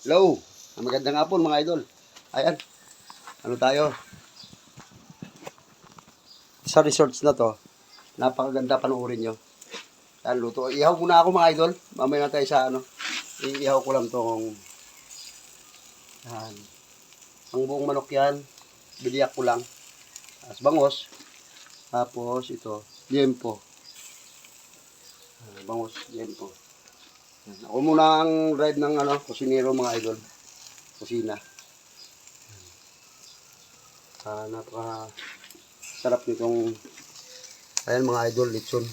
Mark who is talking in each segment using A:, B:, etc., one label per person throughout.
A: Hello, magandang hapon mga idol. Ayan, ano tayo? Sa resorts na to, napakaganda panoorin nyo. Ayan, luto. Ihaw muna ako mga idol. Mamaya na tayo sa ano. Ihaw ko lang tong yan. Ang buong manok yan, biliyak ko lang. As bangos. Tapos ito, liempo. Bangos, liempo. Ako muna ang ride ng ano, kusinero mga idol. Kusina. Napaka sarap nitong ayan mga idol, lechon.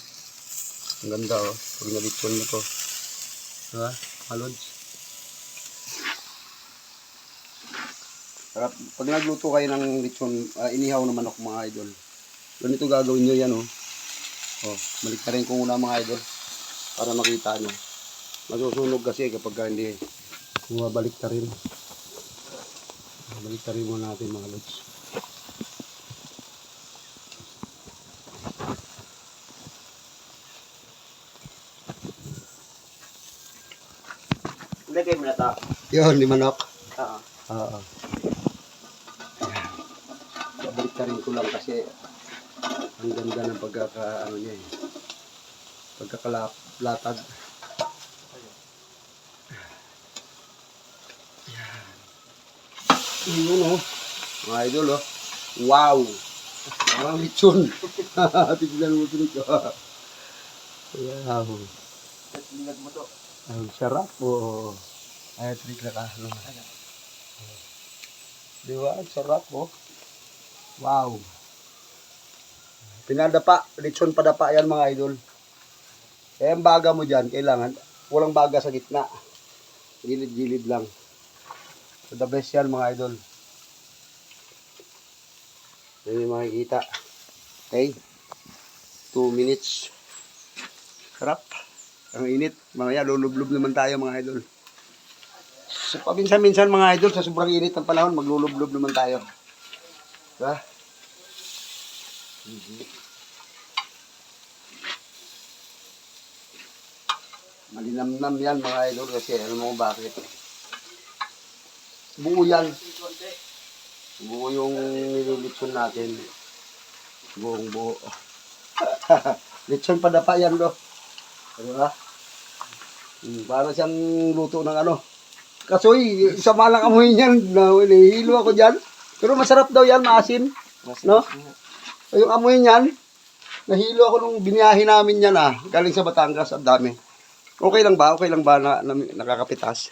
A: Ang ganda oh, pag na-lechon na to. Diba? Halods. Sarap. Pag nagluto kayo ng lechon, inihaw na manok mga idol. Ganito gagawin nyo yan oh. Oh, balik na rin ko muna mga idol para makita nyo. Masusunog kasi kapag hindi bumabalik na rin. Balik na rin muna natin mga lods.
B: Lagay mo na ito.
A: Yun, di manok.
B: Oo.
A: Oo. Balik na rin ko lang kasi ang ganda ng ano niya eh. Pagkakalatag. Yun oh. Mga idol oh. Wow! Parang lechon. Tignan mo ito. Wow.
B: Lingag mo to.
A: Ang sarap oh. Ay, trik na ka. Di ba? Ang sarap oh. Wow. Pinadapa. Lechon padapa yan mga idol. Kaya ang baga mo dyan, kailangan walang baga sa gitna. Gilid-gilid lang. So the best yan mga idol. Yan yung makikita. Okay. 2 minutes. Sarap. Ang init. Mamaya lulublob naman tayo mga idol. So paminsan-minsan mga idol, sa sobrang init ng panahon, maglulublob naman tayo. Diba? Malinamnam yan mga idol kasi alam mo kung bakit. Buo yan. Buo yung nililitson natin. Buong buo. Litson padapa yan do. Diba? Para siyang luto ng ano. Kasoy, sama lang amoy niyan. Nahihilo ako dyan. Pero masarap daw yan, maasim. No? Yung amoy niyan, nahilo ako nung biniyahe namin yan galing sa Batangas, ang dami. Okay lang ba? Okay lang ba na nakakapitas?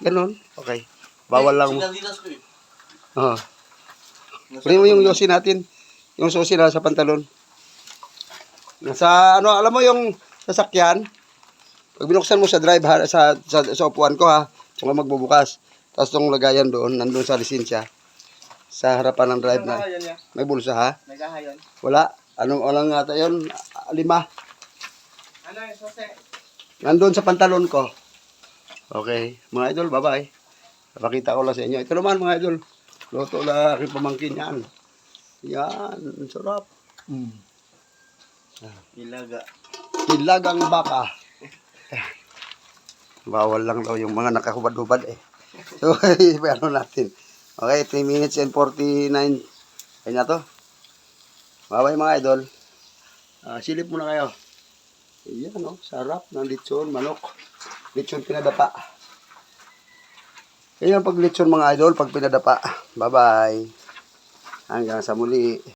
A: Ganun. Okay. Bawal lang. Pwede mo yung yosi natin. Yung susi na sa pantalon. Nasa, ano, alam mo yung sasakyan? Pag binuksan mo sa drive, sa upuan ko kung magbubukas. Tapos itong lagayan doon, nandun sa lisensya. Sa harapan ng drive na. May bulsa
B: Nagahayon.
A: Wala. Walang ata yun? 5.
B: Ano yung sose?
A: Nandun sa pantalon ko. Okay. Mga idol, bye-bye. Napakita ko lang sa inyo. Ito naman mga idol. Luto na aking pamangkin yan. Yan. Ang sarap.
B: Ilaga.
A: Nilagang baka. Bawal lang daw yung mga nakahubad-hubad eh. So, ano natin. Okay, 3 minutes and 49. Ayun na to. Bye-bye mga idol. Silip muna kayo. Ayan sarap ng lechon, manok. Lechon pinadapa. Ayan pag lechon mga idol, pag pinadapa. Bye-bye. Hanggang sa muli.